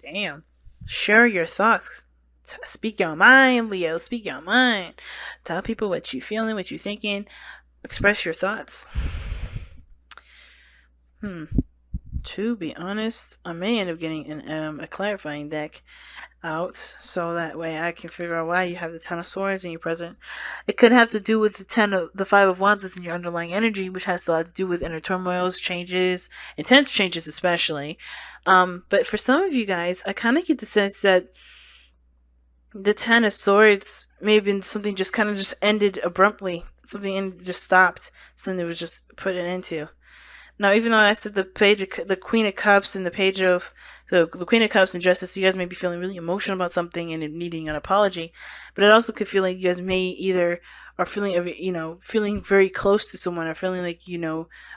Damn. Share your thoughts. Speak your mind, Leo. Speak your mind. Tell people what you feeling, what you thinking. Express your thoughts. Hmm. To be honest, I may end up getting a clarifying deck out so that way I can figure out why you have the Ten of Swords in your present. It could have to do with the Five of Wands that's in your underlying energy, which has a lot to do with inner turmoils, changes, intense changes especially. But for some of you guys, I kind of get the sense that the Ten of Swords may have been something just kind of just ended abruptly. Something just stopped. Something that was just put an end to. Now, even though I said the Queen of Cups and the Queen of Cups and Justice, you guys may be feeling really emotional about something and needing an apology, but it also could feel like you guys may either are feeling, feeling very close to someone, or feeling like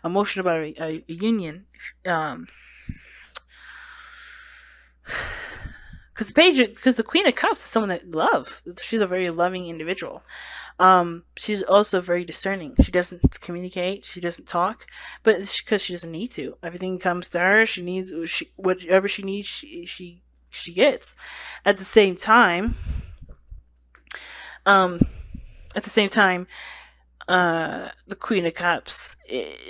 emotional about a union. Um, because the Queen of Cups is someone that loves. She's a very loving individual. She's also very discerning. She doesn't communicate. She doesn't talk, but it's because she doesn't need to. Everything comes to her. Whatever she needs. She gets. At the same time, um, at the same time, the Queen of Cups,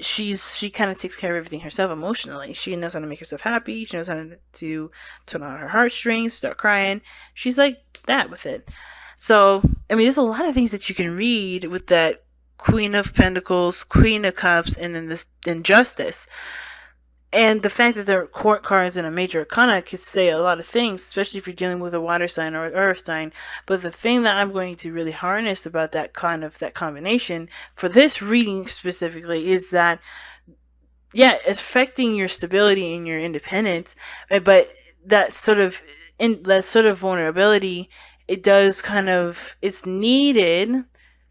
she kind of takes care of everything herself emotionally. She knows how to make herself happy. She knows how to turn on her heartstrings, start crying. She's like that with it. So, I mean, there's a lot of things that you can read with that Queen of Pentacles, Queen of Cups, and then this Injustice. And the fact that there are court cards in a major arcana could say a lot of things, especially if you're dealing with a water sign or an earth sign. But the thing that I'm going to really harness about that combination for this reading specifically is that, yeah, it's affecting your stability and your independence, but that sort of vulnerability, it does it's needed,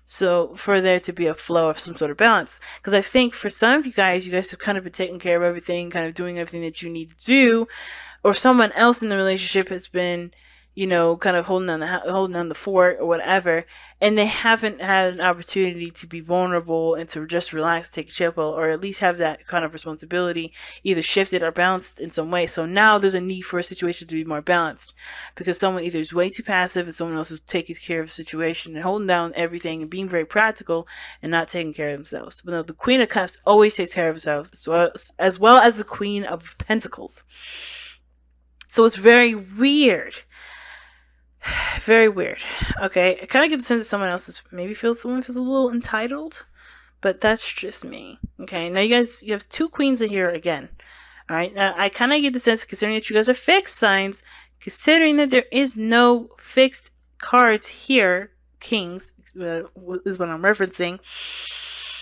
so for there to be a flow of some sort of balance. Because I think for some of you guys have kind of been taking care of everything, kind of doing everything that you need to do, or someone else in the relationship has been, kind of holding on the fort or whatever, and they haven't had an opportunity to be vulnerable and to just relax, take a chill pill, or at least have that kind of responsibility either shifted or balanced in some way. So now there's a need for a situation to be more balanced, because someone either is way too passive and someone else is taking care of the situation and holding down everything and being very practical and not taking care of themselves. But no, the Queen of Cups always takes care of themselves, as well as the Queen of Pentacles. So it's very weird. Very weird. Okay, I kind of get the sense that someone feels a little entitled, but that's just me. Okay, now you have two queens in here again. All right, now I kind of get the sense, considering that you guys are fixed signs, considering that there is no fixed cards here, kings is what I'm referencing.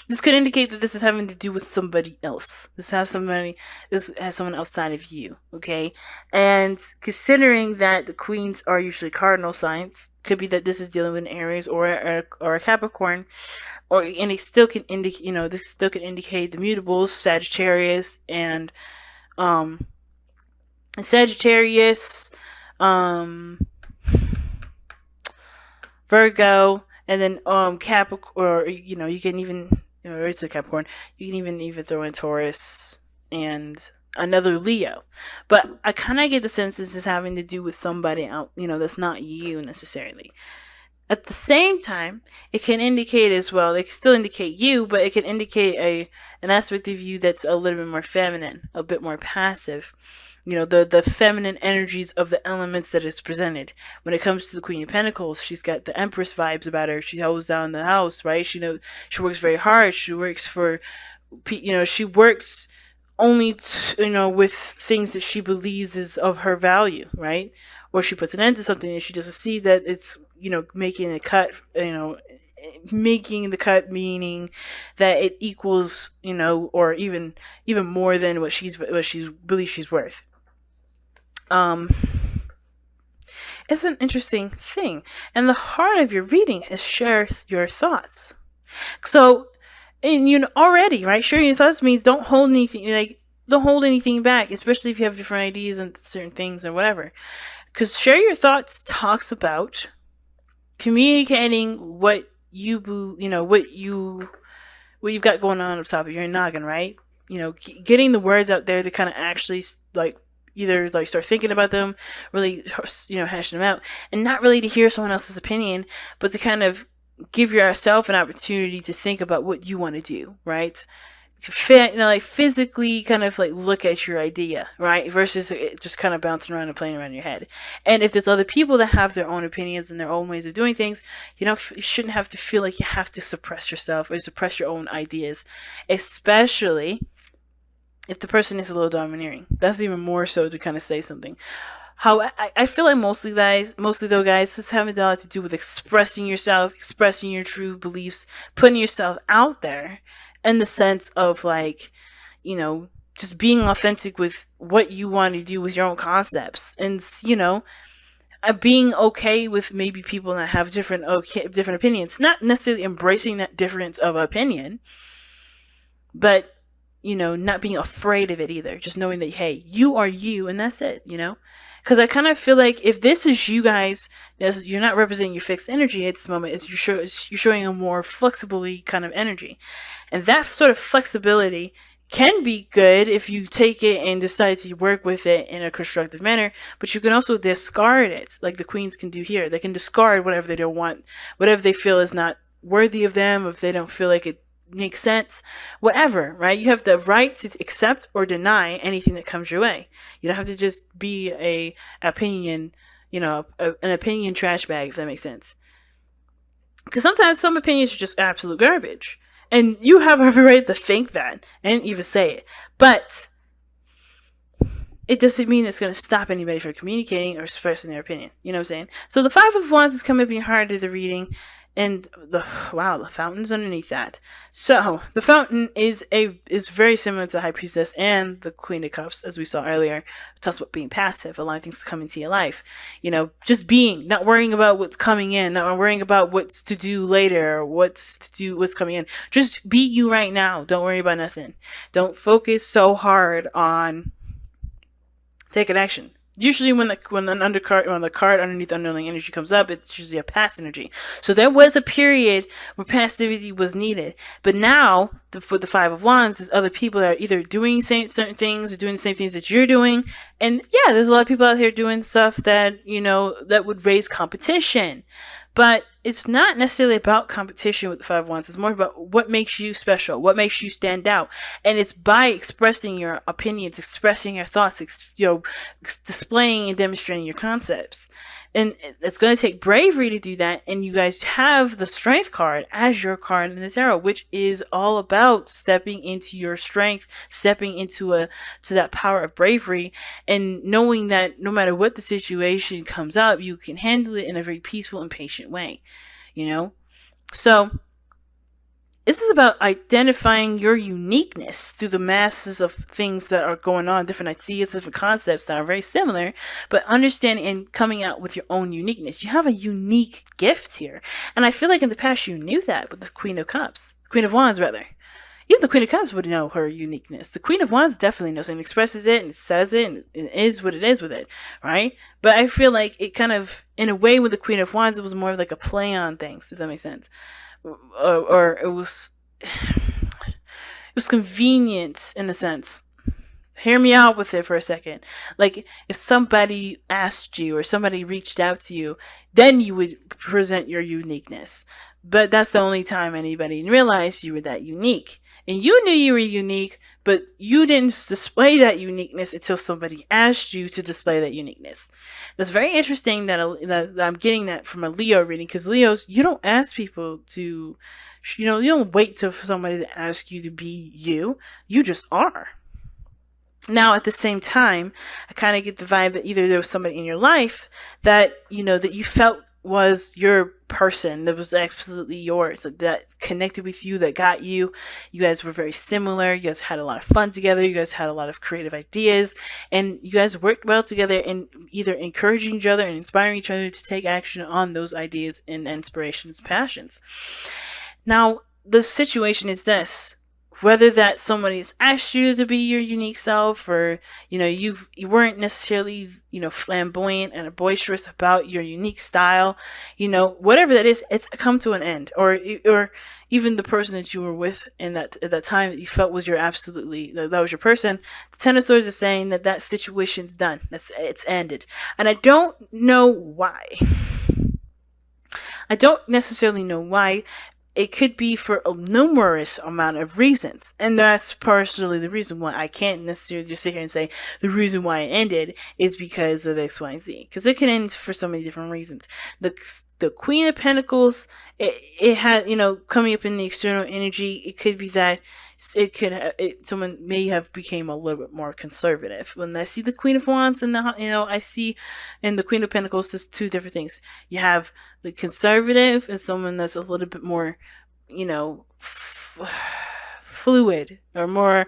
This could indicate that this is having to do with somebody else. This has someone outside of you, okay? And considering that the queens are usually cardinal signs, could be that this is dealing with an Aries or a Capricorn, and it still can indicate, this still can indicate the mutables, um Sagittarius, um Virgo, and then Capricorn, or you can even, it's a Capricorn. You can even throw in Taurus and another Leo. But I kind of get the sense this is having to do with somebody out, that's not you necessarily. At the same time, it can indicate as well. It can still indicate you, but it can indicate an aspect of you that's a little bit more feminine, a bit more passive. The feminine energies of the elements that is presented. When it comes to the Queen of Pentacles, she's got the Empress vibes about her. She holds down the house, right? She works very hard. She works she works only with things that she believes is of her value, right? Or she puts an end to something and she doesn't see that it's making a cut, making the cut, meaning that it equals, or even more than what she believes she's worth. It's an interesting thing, and the heart of your reading is share your thoughts. So, and already, right, sharing your thoughts means don't hold anything back, especially if you have different ideas and certain things or whatever. Because share your thoughts talks about communicating what what you've got going on top of your noggin, right? Getting the words out there to kind of actually either like start thinking about them, really, hashing them out, and not really to hear someone else's opinion, but to kind of give yourself an opportunity to think about what you want to do, right? To like physically kind of like look at your idea, right? Versus it just kind of bouncing around and playing around in your head. And if there's other people that have their own opinions and their own ways of doing things, you shouldn't have to feel like you have to suppress yourself or suppress your own ideas, especially if the person is a little domineering. That's even more so to kind of say something. How I feel like mostly though, guys, this having a lot to do with expressing yourself, expressing your true beliefs, putting yourself out there in the sense of like, just being authentic with what you want to do with your own concepts, and being okay with maybe people that have different opinions, not necessarily embracing that difference of opinion, but not being afraid of it either. Just knowing that, hey, you are you, and that's it. Because I kind of feel like if this is you guys, you're not representing your fixed energy at this moment. You're showing a more flexibly kind of energy, and that sort of flexibility can be good if you take it and decide to work with it in a constructive manner. But you can also discard it, like the queens can do here. They can discard whatever they don't want, whatever they feel is not worthy of them, if they don't feel like it makes sense, whatever, right? You have the right to accept or deny anything that comes your way. You don't have to just be an opinion trash bag, if that makes sense. Because sometimes some opinions are just absolute garbage, and you have every right to think that and even say it, but it doesn't mean it's going to stop anybody from communicating or expressing their opinion. You know what I'm saying? So the Five of Wands is coming up being hard to the reading. And the fountain's underneath that. So the fountain is very similar to the High Priestess and the Queen of Cups, as we saw earlier. It talks about being passive, allowing things to come into your life. Just being, not worrying about what's coming in, not worrying about what's to do later, or what's coming in. Just be you right now. Don't worry about nothing. Don't focus so hard on taking action. Usually when the card underneath underlying energy comes up, it's usually a past energy. So there was a period where passivity was needed. But now, for the Five of Wands, is other people that are either doing certain things or doing the same things that you're doing. And yeah, there's a lot of people out here doing stuff that, that would raise competition. But it's not necessarily about competition with the Five of Wands. It's more about what makes you special, what makes you stand out. And it's by expressing your opinions, expressing your thoughts, displaying and demonstrating your concepts. And it's going to take bravery to do that. And you guys have the Strength card as your card in the tarot, which is all about stepping into your strength, stepping into that power of bravery, and knowing that no matter what the situation comes up, you can handle it in a very peaceful and patient way. So this is about identifying your uniqueness through the masses of things that are going on, different ideas, different concepts that are very similar, but understanding and coming out with your own uniqueness. You have a unique gift here. And I feel like in the past you knew that with the Queen of Wands, rather. Even the Queen of Cups would know her uniqueness. The Queen of Wands definitely knows and expresses it and says it and it is what it is with it, right? But I feel like it kind of, in a way with the Queen of Wands, it was more of like a play on things, if that makes sense. Or it was convenient in a sense. Hear me out with it for a second. Like if somebody asked you or somebody reached out to you, then you would present your uniqueness. But that's the only time anybody realized you were that unique. And you knew you were unique, but you didn't display that uniqueness until somebody asked you to display that uniqueness. That's very interesting that I'm getting that from a Leo reading, because Leos, you don't ask people to, you don't wait for somebody to ask you to be you. You just are. Now, at the same time, I kind of get the vibe that either there was somebody in your life that, that you felt was your person, that was absolutely yours, that connected with you, that got you. You guys were very similar. You guys had a lot of fun together. You guys had a lot of creative ideas, and you guys worked well together in either encouraging each other and inspiring each other to take action on those ideas and inspirations, passions. Now, the situation is this. whether that somebody's asked you to be your unique self, or you weren't necessarily flamboyant and boisterous about your unique style, whatever that is, it's come to an end. Or even the person that you were with in that at that time that you felt was your absolutely that was your person. The Ten of Swords is saying that that situation's done. It's ended, and I don't know why. I don't necessarily know why. It could be for a numerous amount of reasons, and that's partially the reason why I can't necessarily just sit here and say the reason why it ended is because of X, Y, and Z, because it can end for so many different reasons. The Queen of Pentacles, it had, coming up in the external energy, it could be that someone may have became a little bit more conservative. When I see the Queen of Wands and I see in the Queen of Pentacles, there's two different things. You have the conservative and someone that's a little bit more, fluid or more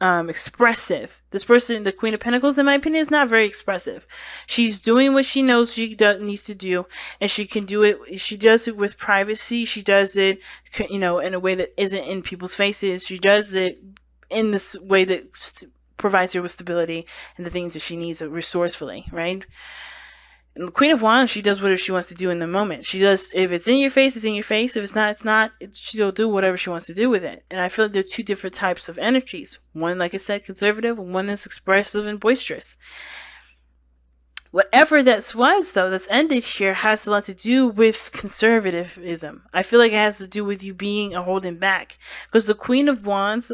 expressive. This person, the Queen of Pentacles, in my opinion, is not very expressive. She's doing what she knows needs to do, and she can do it. She does it with privacy. She does it, in a way that isn't in people's faces. She does it in this way that provides her with stability and the things that she needs resourcefully, right? And the Queen of Wands, she does whatever she wants to do in the moment. She does, if it's in your face, it's in your face. If it's not, it's not. She'll do whatever she wants to do with it. And I feel like there are two different types of energies. One, like I said, conservative, and one that's expressive and boisterous. Whatever that was, though, that's ended here has a lot to do with conservatism. I feel like it has to do with you being a holding back. Because the Queen of Wands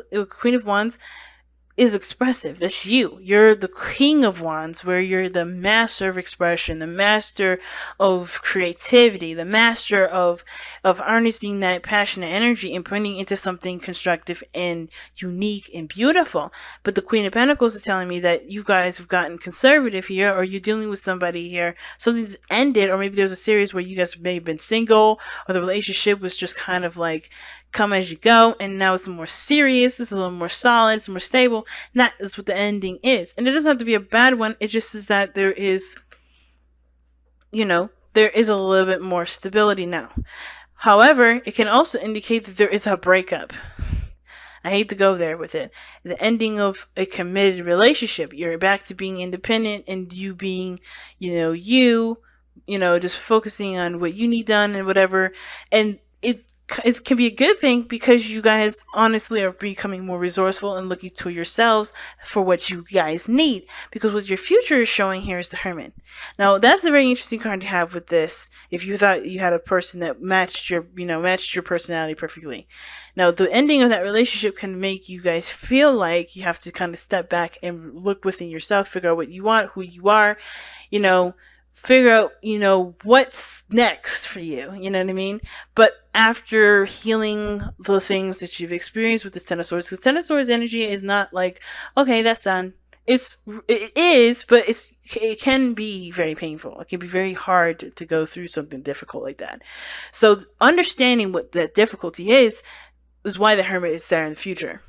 is expressive. That's you. You're the King of Wands, where you're the master of expression, the master of creativity, the master of harnessing that passionate energy and putting it into something constructive and unique and beautiful. But the Queen of Pentacles is telling me that you guys have gotten conservative here, or you're dealing with somebody here, something's ended, or maybe there's a series where you guys may have been single, or the relationship was just kind of like come as you go, and now it's more serious, it's a little more solid, it's more stable. And that is what the ending is. And it doesn't have to be a bad one, it just is that there is a little bit more stability now. However, it can also indicate that there is a breakup. I hate to go there with it. The ending of a committed relationship. You're back to being independent, and you being, just focusing on what you need done and whatever. And it can be a good thing, because you guys honestly are becoming more resourceful and looking to yourselves for what you guys need. Because what your future is showing here is the Hermit. Now, that's a very interesting card to have with this, if you thought you had a person that matched your personality perfectly. Now, the ending of that relationship can make you guys feel like you have to kind of step back and look within yourself, figure out what you want, who you are, figure out, what's next for you. You know what I mean? But after healing the things that you've experienced with this Ten of Swords, because Ten of Swords energy is not like, okay, that's done. It is, but it can be very painful. It can be very hard to go through something difficult like that. So understanding what that difficulty is why the Hermit is there in the future.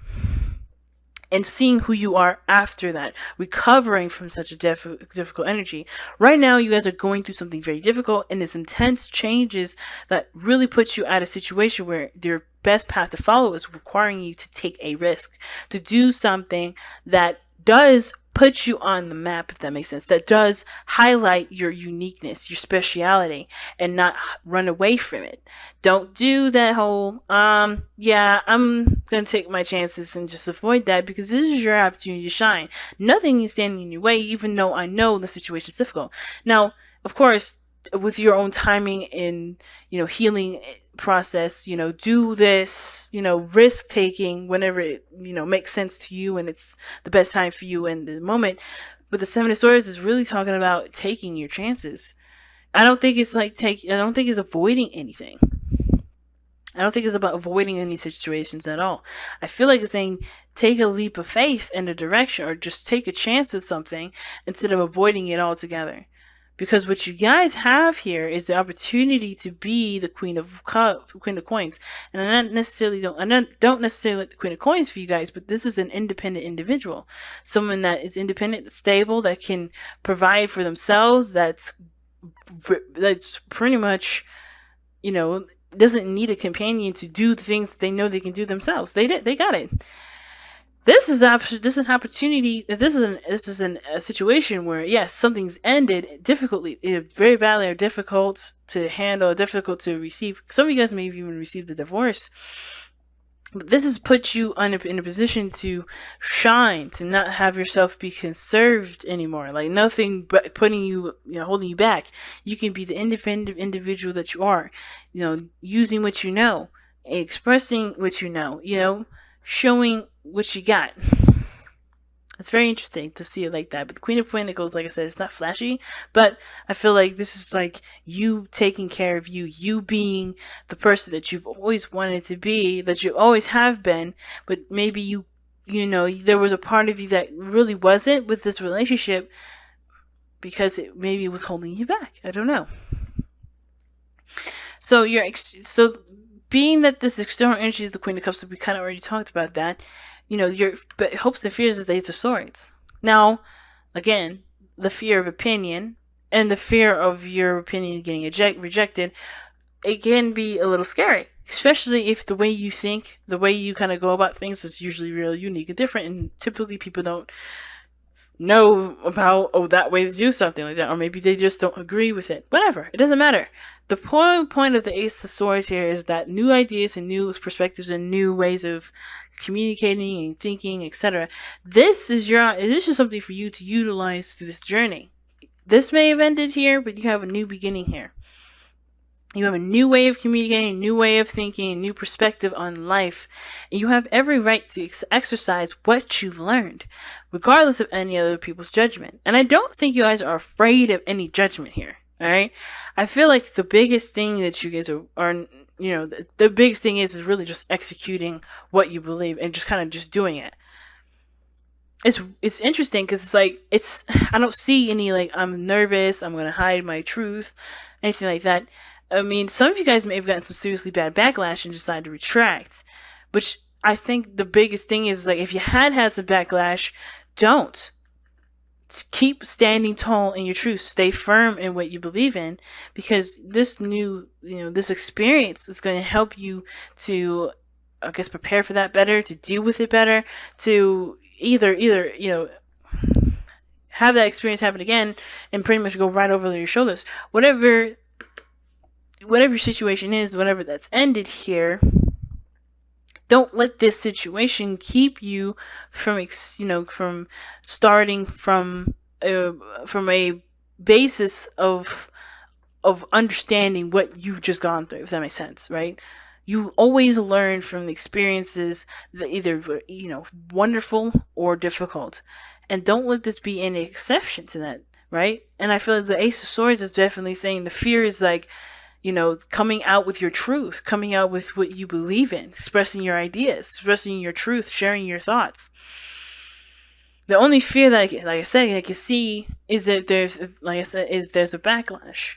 And seeing who you are after that, recovering from such a difficult energy. Right now, you guys are going through something very difficult, and it's intense changes that really puts you at a situation where your best path to follow is requiring you to take a risk, to do something that does put you on the map, if that makes sense, that does highlight your uniqueness, your speciality, and not run away from it. Don't do that whole, I'm gonna take my chances and just avoid that, because this is your opportunity to shine. Nothing is standing in your way, even though I know the situation is difficult. Now, of course, with your own timing and, healing process, do this, risk taking whenever it, makes sense to you and it's the best time for you in the moment. But the Seven of Swords is really talking about taking your chances. I don't think it's avoiding anything. I don't think it's about avoiding any situations at all. I feel like it's saying take a leap of faith in a direction, or just take a chance with something instead of avoiding it altogether. Because what you guys have here is the opportunity to be the Queen of Coins. And I don't necessarily like the Queen of Coins for you guys, but this is an independent individual. Someone that is independent, that's stable, that can provide for themselves, that's pretty much, doesn't need a companion to do the things that they know they can do themselves. They got it. This is an opportunity. This is a situation where, yes, something's ended difficultly, very badly, or difficult to handle, difficult to receive. Some of you guys may have even received a divorce. But this has put you in a position to shine, to not have yourself be conserved anymore. Like nothing but putting you, holding you back. You can be the independent individual that you are. Using what you know, expressing what you know, showing what you got. It's very interesting to see it like that. But the Queen of Pentacles, like I said, it's not flashy, but I feel like this is like you taking care of you being the person that you've always wanted to be, that you always have been, but maybe there was a part of you that really wasn't with this relationship because maybe it was holding you back. I don't know. So being that this external energy is the Queen of Cups, we kind of already talked about that. Your hopes and fears is the Ace of Swords. Now, again, the fear of opinion and the fear of your opinion getting rejected, it can be a little scary, especially if the way you think, the way you kind of go about things is usually real unique and different, and typically people don't know about that way to do something like that, or maybe they just don't agree with it. Whatever, it doesn't matter. The point of the Ace of Swords here is that new ideas and new perspectives and new ways of communicating and thinking, etc. This is something for you to utilize through this journey. This may have ended here, but you have a new beginning here. You have a new way of communicating, a new way of thinking, a new perspective on life. And you have every right to exercise what you've learned, regardless of any other people's judgment. And I don't think you guys are afraid of any judgment here. All right. I feel like the biggest thing that you guys are the biggest thing is really just executing what you believe and just kind of just doing it. It's interesting because it's like, I don't see any like, I'm nervous, I'm going to hide my truth, anything like that. I mean, some of you guys may have gotten some seriously bad backlash and decided to retract, which I think the biggest thing is like, if you had some backlash, don't. Keep standing tall in your truth. Stay firm in what you believe in, because this this experience is going to help you to, I guess, prepare for that better, to deal with it better, to either have that experience happen again and pretty much go right over your shoulders. Whatever your situation is, whatever that's ended here, don't let this situation keep you from starting from a basis of understanding what you've just gone through, if that makes sense, right? You always learn from the experiences that either wonderful or difficult, and don't let this be any exception to that, right? And I feel like the Ace of Swords is definitely saying the fear is like, coming out with your truth, coming out with what you believe in, expressing your ideas, expressing your truth, sharing your thoughts. The only fear that I can see is that there's a backlash.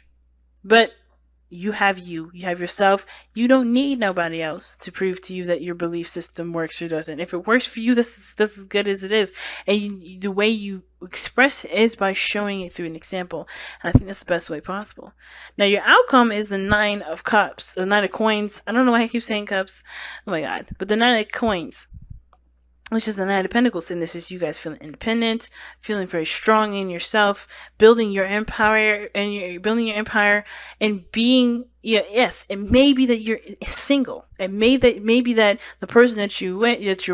But you have yourself. You don't need nobody else to prove to you that your belief system works or doesn't. If it works for you, that's as good as it is. And the way you express it is by showing it through an example. And I think that's the best way possible. Now, your outcome is the 9 of Cups, the 9 of Coins. I don't know why I keep saying cups. Oh my God. But the 9 of Coins, which is the 9 of Pentacles, and this is you guys feeling independent, feeling very strong in yourself, building your empire, and being, yes, it may be that you're single. It may be that the person that you're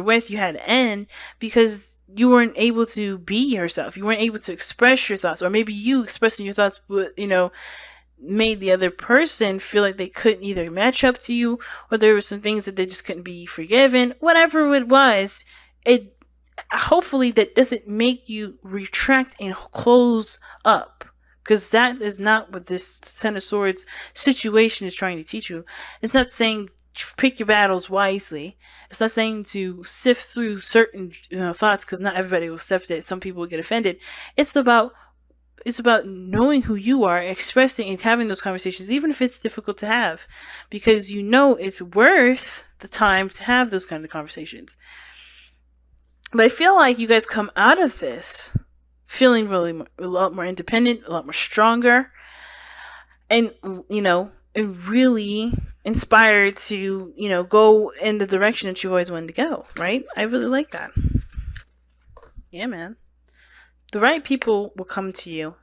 with, you had to end because you weren't able to be yourself. You weren't able to express your thoughts, or maybe you expressing your thoughts, made the other person feel like they couldn't either match up to you, or there were some things that they just couldn't be forgiven. Whatever it was, it hopefully that doesn't make you retract and close up, because that is not what this Ten of Swords situation is trying to teach you. It's not saying pick your battles wisely. It's not saying to sift through certain thoughts, because not everybody will sift it. Some people will get offended. It's about knowing who you are, expressing and having those conversations, even if it's difficult to have, because it's worth the time to have those kind of conversations. But I feel like you guys come out of this feeling really a lot more independent, a lot more stronger, and and really inspired to, go in the direction that you always wanted to go, right? I really like that. Yeah, man. The right people will come to you.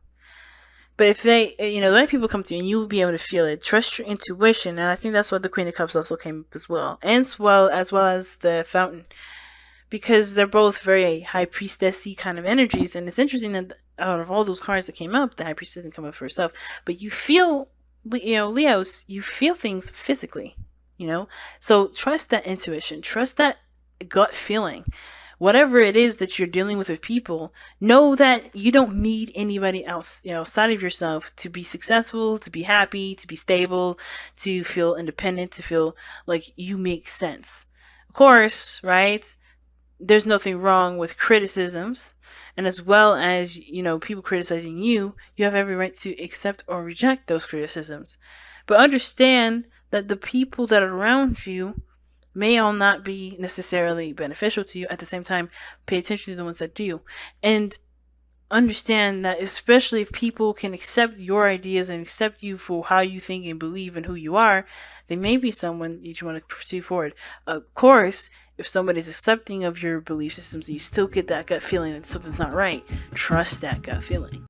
But if the right people come to you and you will be able to feel it, trust your intuition. And I think that's what the Queen of Cups also came up as well. And as well as the Fountain. Because they're both very high priestessy kind of energies. And it's interesting that out of all those cards that came up, the high priestess didn't come up for herself. But you feel, Leos, you feel things physically, So trust that intuition. Trust that gut feeling. Whatever it is that you're dealing with people, know that you don't need anybody else, outside of yourself to be successful, to be happy, to be stable, to feel independent, to feel like you make sense. Of course, right? There's nothing wrong with criticisms, and as well as people criticizing you, you have every right to accept or reject those criticisms. But understand that the people that are around you may all not be necessarily beneficial to you. At the same time, pay attention to the ones that do. And understand that, especially if people can accept your ideas and accept you for how you think and believe and who you are, they may be someone that you want to pursue forward. Of course, if somebody's accepting of your belief systems and you still get that gut feeling that something's not right, trust that gut feeling.